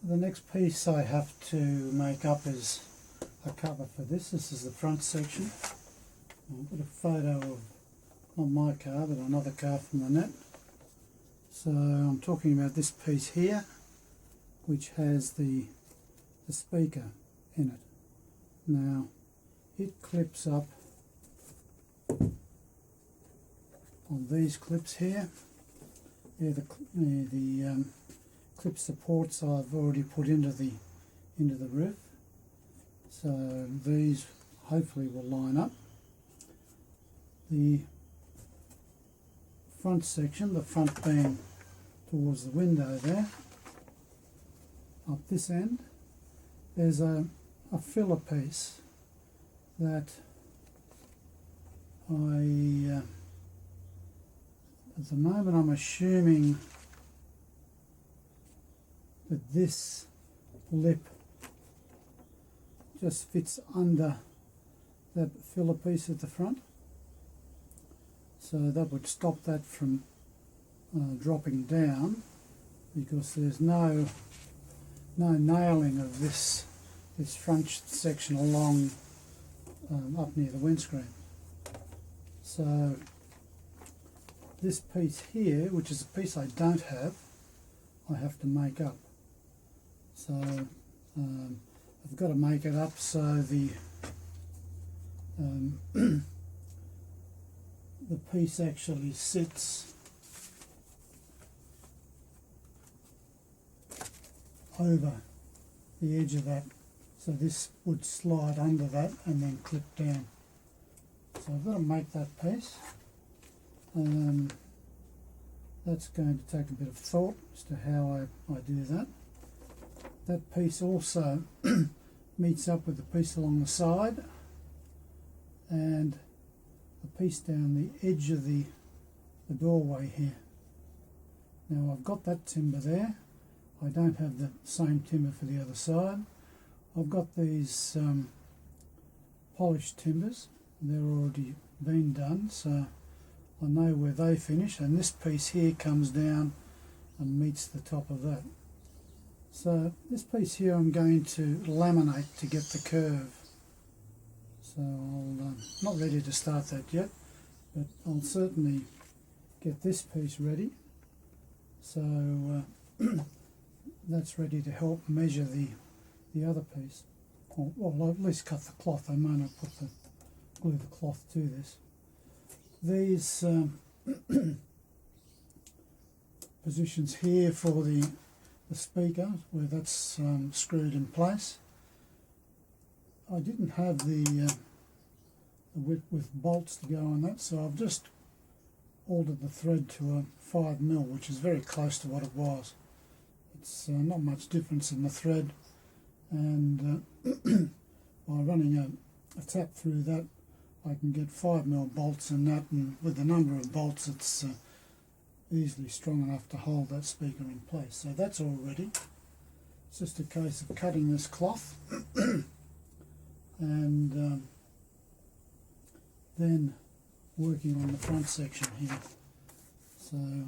The next piece I have to make up is a cover for this. This is the front section. I've got a photo of, not my car, but another car from the net. So I'm talking about this piece here, which has the speaker in it. Now, it clips up on these clips here. They're the clip supports I've already put into the roof. So these hopefully will line up. The front section, the front being towards the window there, up this end, there's a filler piece that at the moment I'm assuming that this lip just fits under that filler piece at the front, so that would stop that from dropping down, because there's no nailing of this front section along up near the windscreen. So this piece here, which is a piece I don't have, I have to make up. So I've got to make it up so the the piece actually sits over the edge of that. So this would slide under that and then clip down. So I've got to make that piece. That's going to take a bit of thought as to how I do that. That piece also meets up with the piece along the side and the piece down the edge of the doorway here. Now I've got that timber there. I don't have the same timber for the other side. I've got these polished timbers. They're already been done, so I know where they finish, and this piece here comes down and meets the top of that. So this piece here I'm going to laminate to get the curve. So I'm not ready to start that yet, but I'll certainly get this piece ready. So that's ready to help measure the other piece. Or I'll at least cut the cloth. I might not glue the cloth to this. These positions here for the speaker, where that's screwed in place, I didn't have the width with bolts to go on that, so I've just altered the thread to a 5mm, which is very close to what it was. It's not much difference in the thread, and by running a tap through that, I can get 5mm bolts in that, and with the number of bolts it's easily strong enough to hold that speaker in place. So that's all ready. It's just a case of cutting this cloth and then working on the front section here. So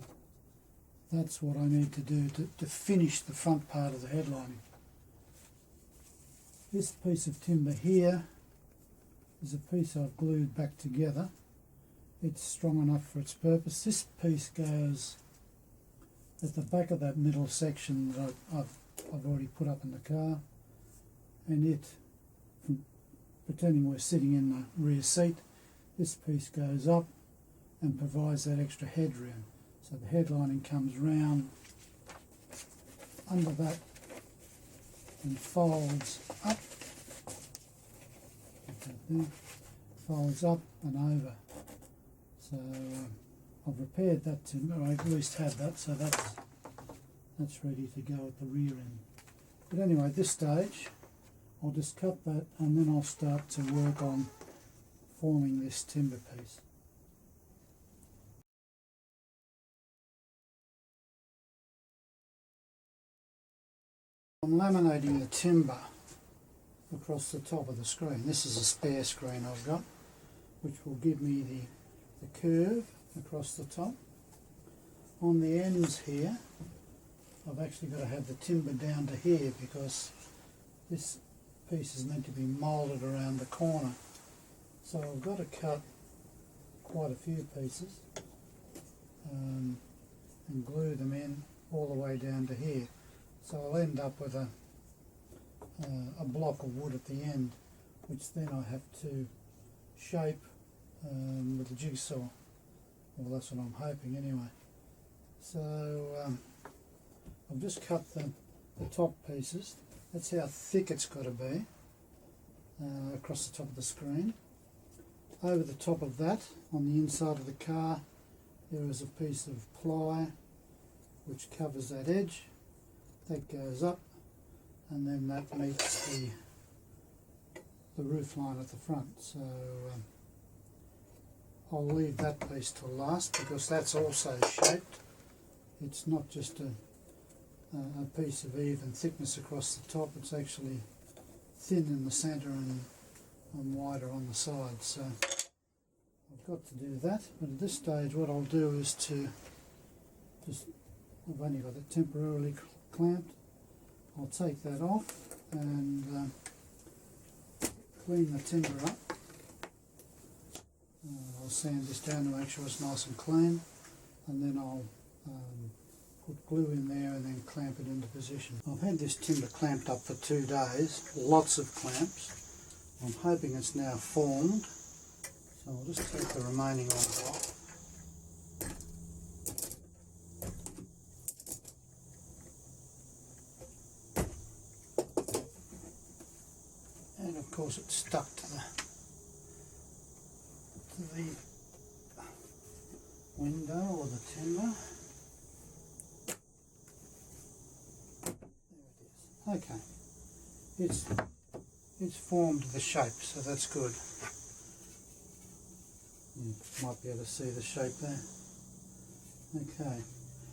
that's what I need to do to finish the front part of the headlining. This piece of timber here is a piece I've glued back together. It's strong enough for its purpose. This piece goes at the back of that middle section that I've already put up in the car, and it, pretending we're sitting in the rear seat, this piece goes up and provides that extra headroom. So the headlining comes round under that and folds up. Folds up and over. So I've repaired that timber, or I at least had that, so that's ready to go at the rear end. But anyway, at this stage I'll just cut that and then I'll start to work on forming this timber piece. I'm laminating the timber across the top of the screen. This is a spare screen I've got, which will give me the curve across the top. On the ends here I've actually got to have the timber down to here because this piece is meant to be moulded around the corner. So I've got to cut quite a few pieces and glue them in all the way down to here. So I'll end up with a block of wood at the end, which then I have to shape with the jigsaw. Well, that's what I'm hoping anyway. So I've just cut the top pieces. That's how thick it's got to be across the top of the screen. Over the top of that, on the inside of the car, there is a piece of ply which covers that edge. That goes up, and then that meets the roof line at the front. So I'll leave that piece till last because that's also shaped. It's not just a piece of even thickness across the top, it's actually thin in the centre and wider on the sides. So I've got to do that, but at this stage what I'll do is to I've only got it temporarily clamped. I'll take that off and clean the timber up. I'll sand this down to make sure it's nice and clean, and then I'll put glue in there and then clamp it into position. I've had this timber clamped up for 2 days, lots of clamps. I'm hoping it's now formed, so I'll just take the remaining ones off. And of course it's stuck to the window or the timber. There it is. Okay, it's formed the shape, so that's good. You might be able to see the shape there. Okay,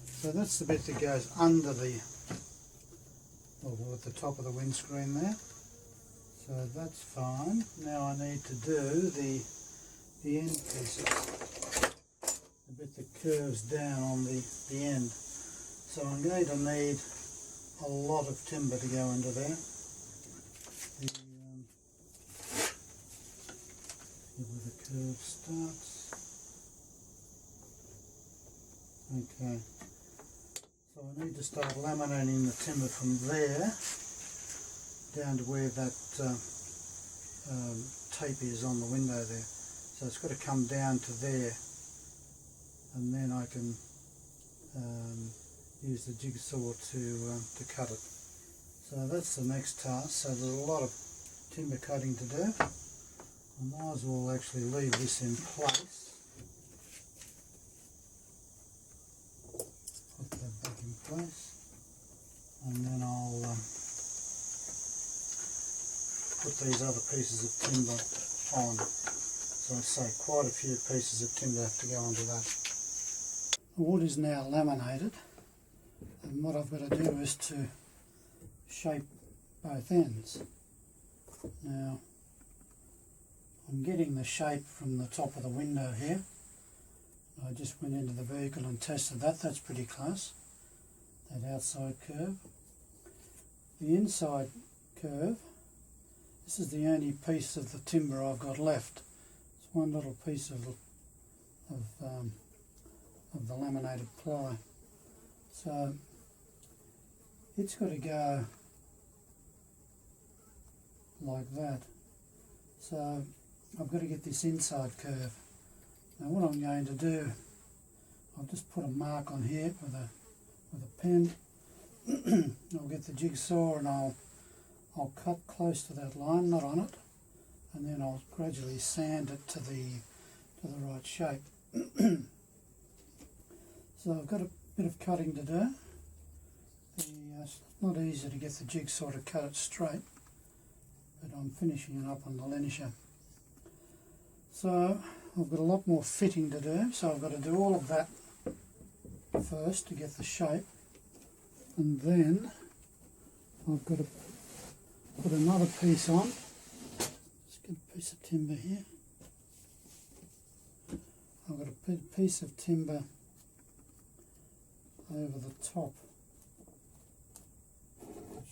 so that's the bit that goes under the, or at the top of the windscreen there. So that's fine. Now I need to do the end pieces, the bit that curves down on the end. So I'm going to need a lot of timber to go into there. Where the curve starts. Okay, so I need to start laminating the timber from there down to where that tape is on the window there. So it's got to come down to there, and then I can use the jigsaw to cut it. So that's the next task. So there's a lot of timber cutting to do. I might as well actually leave this in place. Put that back in place, and then I'll put these other pieces of timber on. So I say quite a few pieces of timber have to go onto that. The wood is now laminated, and what I've got to do is to shape both ends. Now I'm getting the shape from the top of the window here. I just went into the vehicle and tested that. That's pretty close, that outside curve. The inside curve, this is the only piece of the timber I've got left. It's one little piece of the laminated ply. So it's got to go like that. So I've got to get this inside curve. Now what I'm going to do, I'll just put a mark on here with a pen. I'll get the jigsaw and I'll cut close to that line, not on it, and then I'll gradually sand it to the right shape. So I've got a bit of cutting to do. It's not easy to get the jigsaw to cut it straight, but I'm finishing it up on the linisher. So I've got a lot more fitting to do, so I've got to do all of that first to get the shape, and then I've got to put another piece on. Let's get a piece of timber here. I've got a piece of timber over the top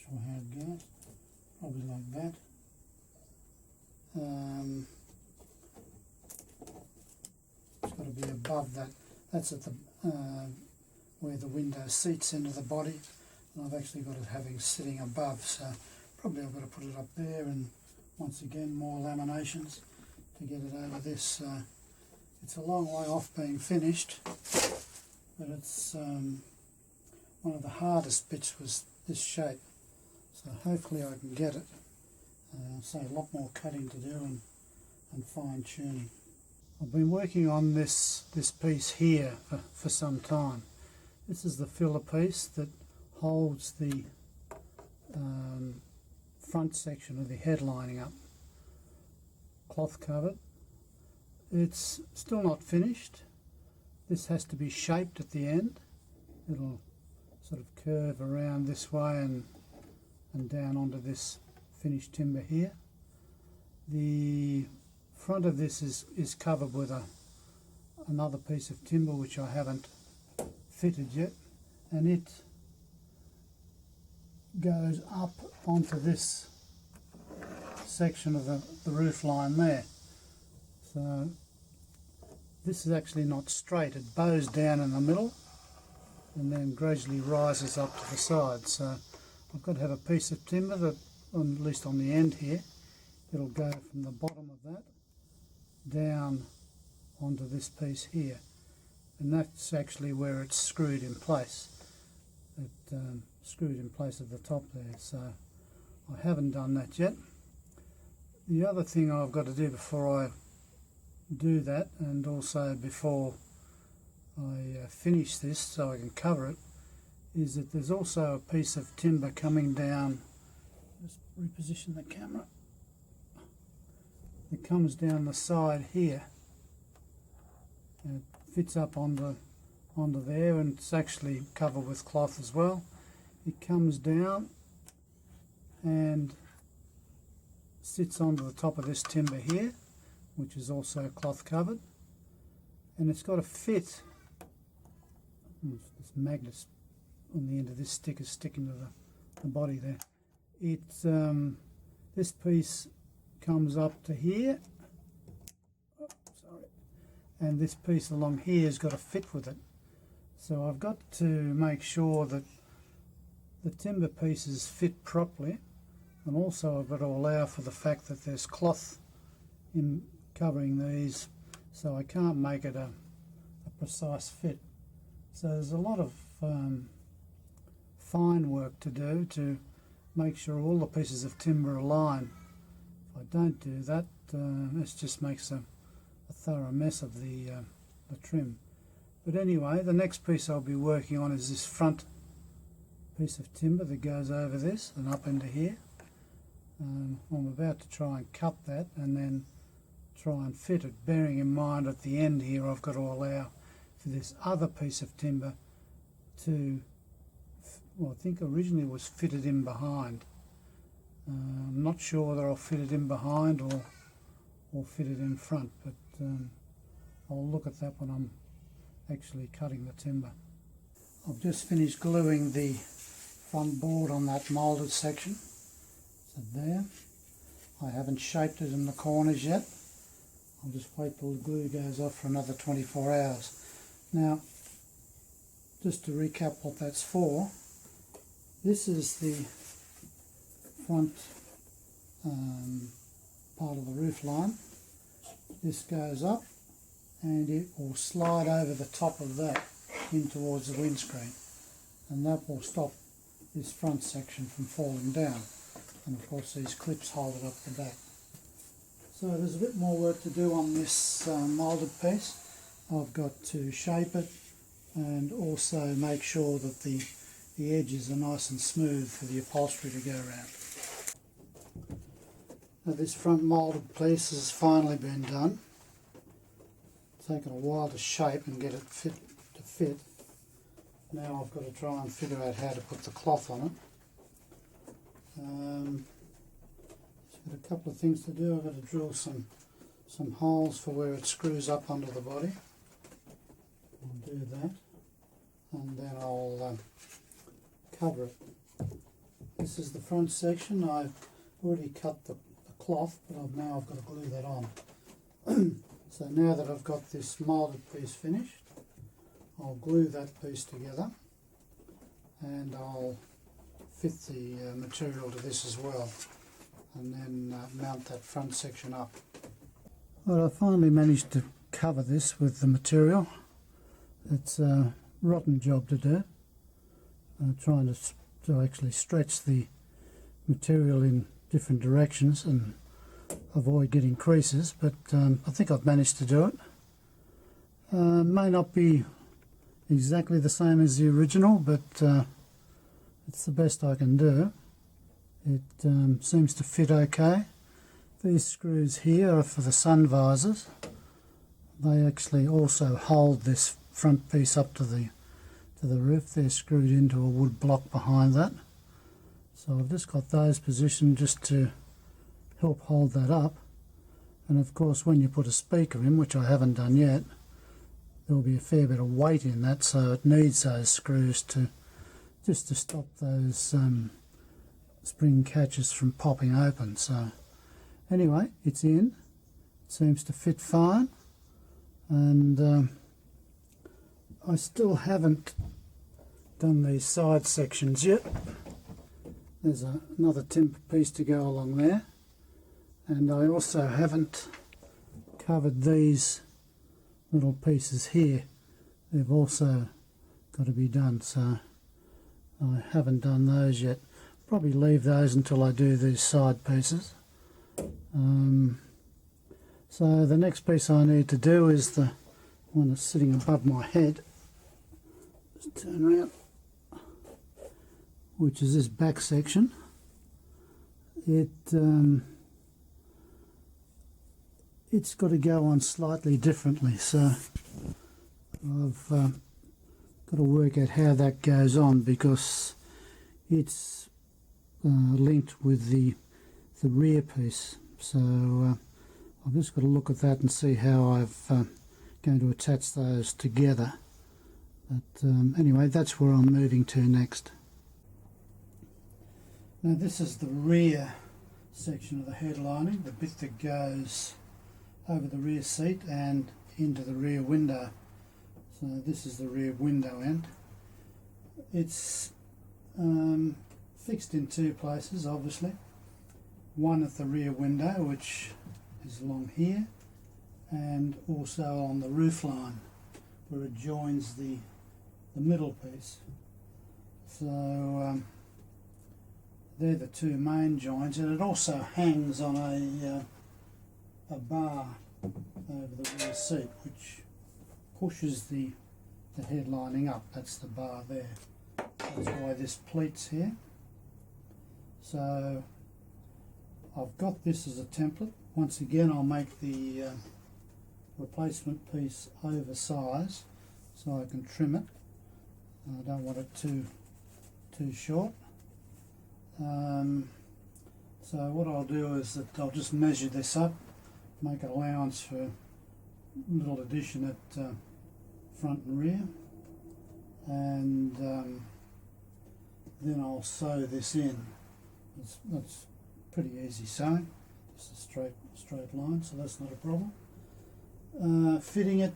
sure how it goes. Probably like that. It's got to be above that. That's at the where the window seats into the body, and I've actually got it having sitting above, so probably I've got to put it up there, and once again more laminations to get it over this. It's a long way off being finished, but it's one of the hardest bits was this shape, so hopefully I can get it. So a lot more cutting to do and fine tuning. I've been working on this piece here for some time. This is the filler piece that holds the front section of the head lining up, cloth covered. It's still not finished. This has to be shaped at the end. It'll sort of curve around this way and down onto this finished timber here. The front of this is covered with another piece of timber which I haven't fitted yet, and it goes up onto this section of the roof line there. So this is actually not straight, it bows down in the middle and then gradually rises up to the side. So I've got to have a piece of timber that, at least on the end here, it'll go from the bottom of that down onto this piece here, and that's actually where it's screwed in place. It screwed in place at the top there, so I haven't done that yet. The other thing I've got to do before I do that, and also before I finish this so I can cover it, is that there's also a piece of timber coming down. Just reposition the camera. It comes down the side here, and it fits up onto there, and it's actually covered with cloth as well. It comes down and sits onto the top of this timber here, which is also cloth covered, and it's got a fit. This magnet's on the end of this stick is sticking to the body there. This piece comes up to here, and this piece along here has got to fit with it. So I've got to make sure that the timber pieces fit properly, and also I've got to allow for the fact that there's cloth in covering these, so I can't make it a precise fit. So there's a lot of fine work to do to make sure all the pieces of timber align. If I don't do that, this just makes a thorough mess of the trim. But anyway, the next piece I'll be working on is this front piece of timber that goes over this and up into here. I'm about to try and cut that and then try and fit it, bearing in mind at the end here I've got to allow for this other piece of timber to, well, I think originally it was fitted in behind. I'm not sure whether I'll fit it in behind or fit it in front, but I'll look at that when I'm actually cutting the timber. I've just finished gluing the front board on that moulded section. So there. I haven't shaped it in the corners yet. I'll just wait till the glue goes off for another 24 hours. Now, just to recap what that's for, this is the front part of the roof line. This goes up and it will slide over the top of that in towards the windscreen, and that will stop this front section from falling down, and of course these clips hold it up the back. So there's a bit more work to do on this moulded piece. I've got to shape it and also make sure that the edges are nice and smooth for the upholstery to go around. Now this front moulded piece has finally been done. It's taken a while to shape and get it fit. Now I've got to try and figure out how to put the cloth on it. Just got a couple of things to do. I've got to drill some holes for where it screws up under the body. I'll do that, and then I'll cover it. This is the front section. I've already cut the cloth, but now I've got to glue that on. So now that I've got this moulded piece finished, I'll glue that piece together and I'll fit the material to this as well, and then mount that front section up. Well, I finally managed to cover this with the material. It's a rotten job to do. I'm trying to actually stretch the material in different directions and avoid getting creases, but I think I've managed to do it. May not be exactly the same as the original, but it's the best I can do. It seems to fit okay. These screws here are for the sun visors. They actually also hold this front piece up to the roof. They're screwed into a wood block behind that. So I've just got those positioned just to help hold that up. And of course, when you put a speaker in, which I haven't done yet, there'll be a fair bit of weight in that, so it needs those screws just to stop those spring catches from popping open. So anyway, it's in. It seems to fit fine, and I still haven't done these side sections yet. There's another timber piece to go along there, and I also haven't covered these little pieces here. They've also got to be done, so I haven't done those yet. Probably leave those until I do these side pieces. So the next piece I need to do is the one that's sitting above my head. Just turn around, which is this back section. It's got to go on slightly differently, so I've got to work out how that goes on, because it's linked with the rear piece. So I've just got to look at that and see how I'm going to attach those together. But anyway, that's where I'm moving to next. Now this is the rear section of the headlining, the bit that goes over the rear seat and into the rear window. So this is the rear window end. It's fixed in two places, obviously. One at the rear window, which is along here, and also on the roof line where it joins the middle piece. So they're the two main joints, and it also hangs on a bar over the rear seat, which pushes the headlining up. That's the bar there. That's why this pleat's here. So I've got this as a template. Once again, I'll make the replacement piece oversized so I can trim it. I don't want it too short. So what I'll do is that I'll just measure this up, make an allowance for a little addition at front and rear, and then I'll sew this in. That's pretty easy sewing, just a straight line, so that's not a problem. Fitting it,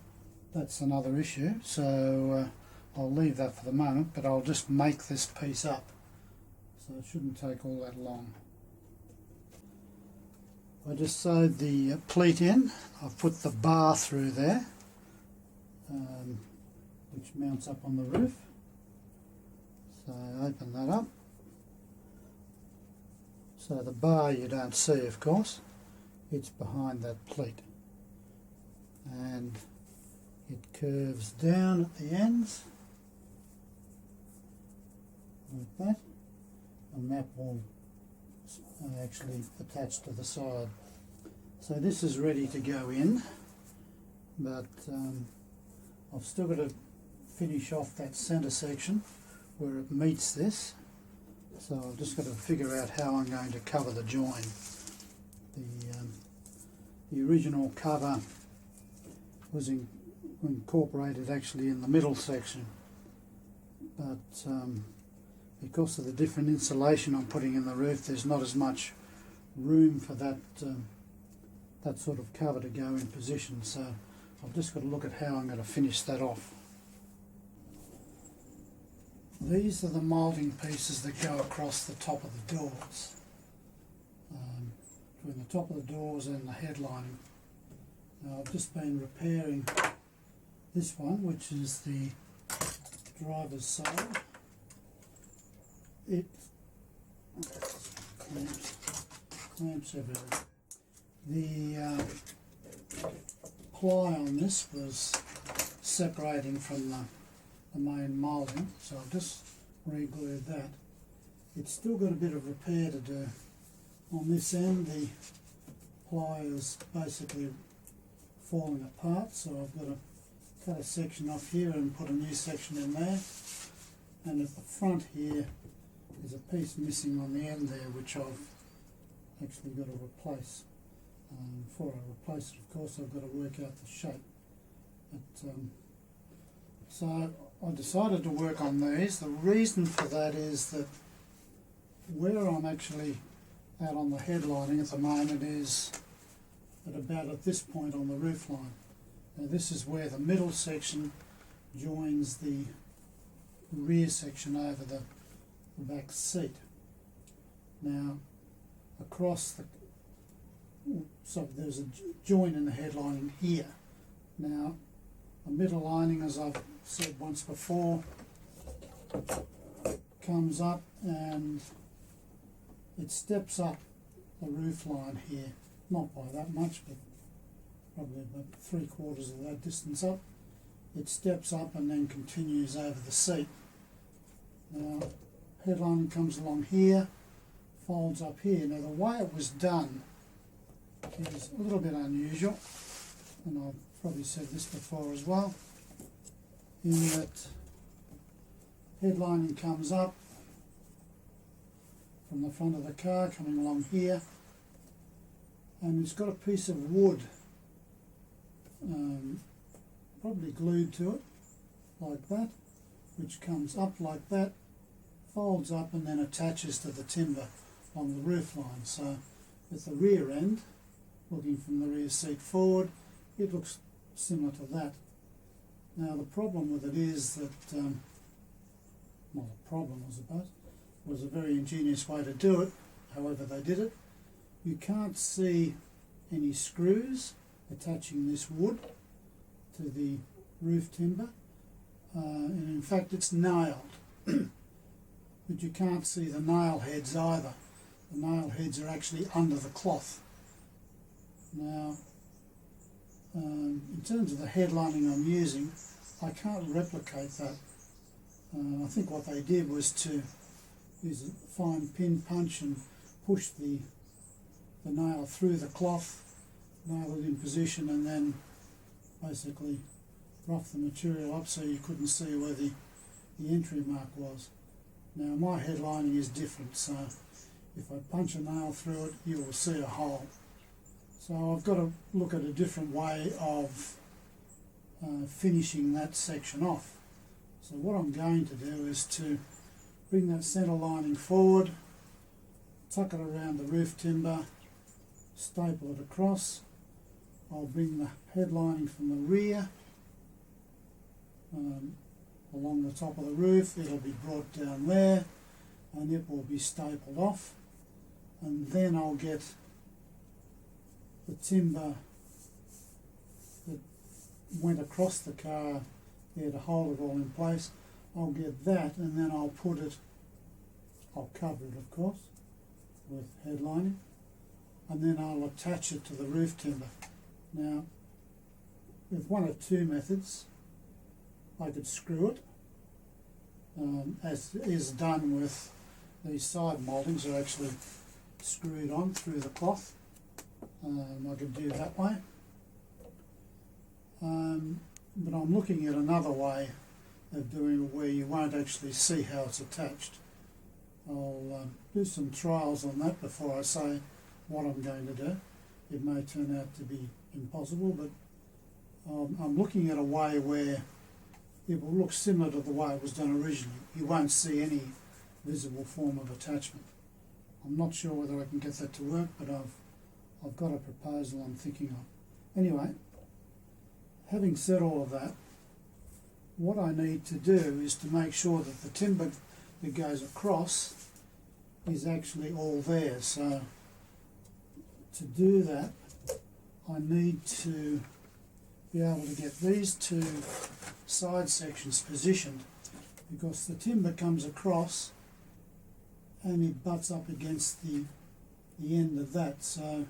that's another issue, so I'll leave that for the moment, but I'll just make this piece up, so it shouldn't take all that long. I just sewed the pleat in. I've put the bar through there, which mounts up on the roof. So open that up. So the bar you don't see, of course, it's behind that pleat, and it curves down at the ends like that, and that will actually attach to the side. So this is ready to go in, but I've still got to finish off that centre section where it meets this. So I've just got to figure out how I'm going to cover the join. The original cover was incorporated actually in the middle section, but because of the different insulation I'm putting in the roof, there's not as much room for that that sort of cover to go in position. So I've just got to look at how I'm going to finish that off. These are the moulding pieces that go across the top of the doors, between the top of the doors and the headlining. Now I've just been repairing this one, which is the driver's side. It clamps everywhere. The ply on this was separating from the main moulding, so I've just re-glued that. It's still got a bit of repair to do. On this end, the ply is basically falling apart, so I've got to cut a section off here and put a new section in there. And at the front here, there's a piece missing on the end there, which I've actually got to replace. Before I replace it, of course, I've got to work out the shape. But, so I decided to work on these. The reason for that is that where I'm actually at on the headlining at the moment is at this point on the roof line. Now this is where the middle section joins the rear section over the back seat. Now across so there's a joint in the headlining here. Now the middle lining, as I've said once before, comes up and it steps up the roof line here, not by that much, but probably about 3/4 of that distance up. It steps up and then continues over the seat. Now headlining comes along here, folds up here. Now the way it was done is a little bit unusual, and I've probably said this before as well, in that headlining comes up from the front of the car, coming along here, and it's got a piece of wood probably glued to it, like that, which comes up like that, folds up and then attaches to the timber on the roof line. So with the rear end, looking from the rear seat forward, it looks similar to that. Now the problem with it is that, well, the problem was a very ingenious way to do it, however they did it. You can't see any screws attaching this wood to the roof timber, and in fact it's nailed, but you can't see the nail heads either. The nail heads are actually under the cloth. Now, in terms of the headlining I'm using, I can't replicate that. I think what they did was to use a fine pin punch and push the nail through the cloth, nail it in position, and then basically rough the material up so you couldn't see where the entry mark was. Now my headlining is different, so if I punch a nail through it, you will see a hole. So I've got to look at a different way of finishing that section off. So what I'm going to do is to bring that centre lining forward, tuck it around the roof timber, staple it across. I'll bring the headlining from the rear along the top of the roof. It'll be brought down there and it will be stapled off, and then I'll get the timber that went across the car there to hold it all in place. I'll get that, and then I'll cover it, of course, with headlining, and then I'll attach it to the roof timber. Now, with one of two methods, I could screw it, as is done with these side mouldings, are actually screwed on through the cloth. I could do that way, but I'm looking at another way of doing it where you won't actually see how it's attached. I'll do some trials on that before I say what I'm going to do. It may turn out to be impossible, but I'm looking at a way where it will look similar to the way it was done originally. You won't see any visible form of attachment. I'm not sure whether I can get that to work, but I've got a proposal I'm thinking of. Anyway, having said all of that, what I need to do is to make sure that the timber that goes across is actually all there. So to do that, I need to be able to get these two side sections positioned, because the timber comes across and it butts up against the end of that. So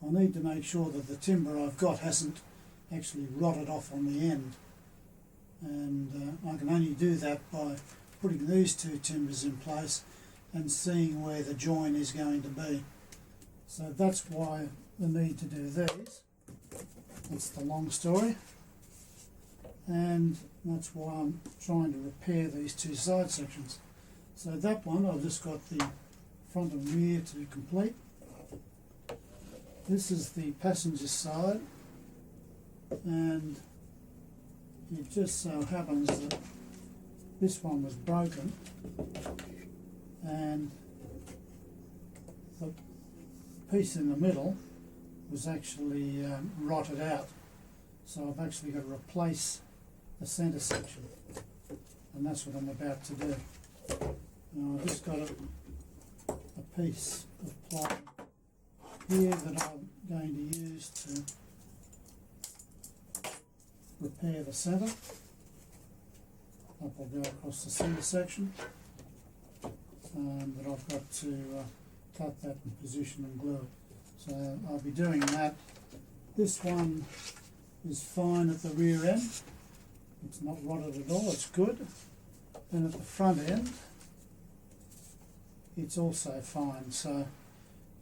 I need to make sure that the timber I've got hasn't actually rotted off on the end. And I can only do that by putting these two timbers in place and seeing where the join is going to be. So that's why the need to do these. That's the long story. And that's why I'm trying to repair these two side sections. So that one, I've just got the front and rear to complete. This is the passenger side, and it just so happens that this one was broken and the piece in the middle was actually rotted out. So I've actually got to replace the centre section, and that's what I'm about to do. Now I've just got a piece of ply here that I'm going to use to repair the centre. That will go across the centre section, but I've got to cut that in position and glue it. So I'll be doing that. This one is fine at the rear end. It's not rotted at all, it's good. And at the front end, it's also fine. So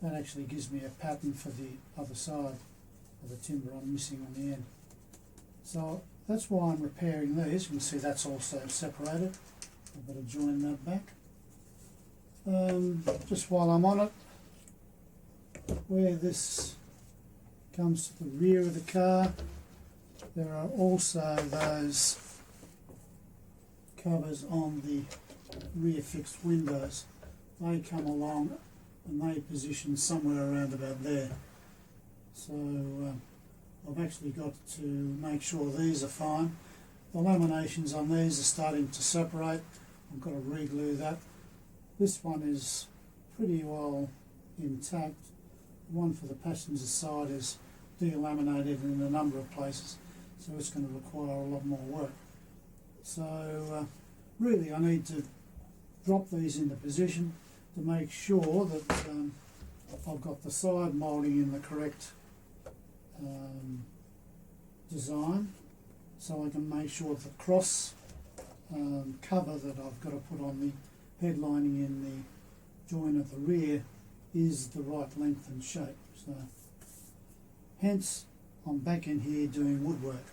that actually gives me a pattern for the other side of the timber I'm missing on the end. So that's why I'm repairing these. You can see that's also separated. I've got to join that back. Just while I'm on it, where this comes to the rear of the car, there are also those covers on the rear fixed windows. They come along and they position somewhere around about there. So I've actually got to make sure these are fine. The laminations on these are starting to separate. I've got to re-glue that. This one is pretty well intact. The one for the passenger side is delaminated in a number of places, so it's going to require a lot more work. So really I need to drop these into position to make sure that I've got the side moulding in the correct design, so I can make sure the cross cover that I've got to put on the headlining in the joint at the rear is the right length and shape. So hence I'm back in here doing woodwork.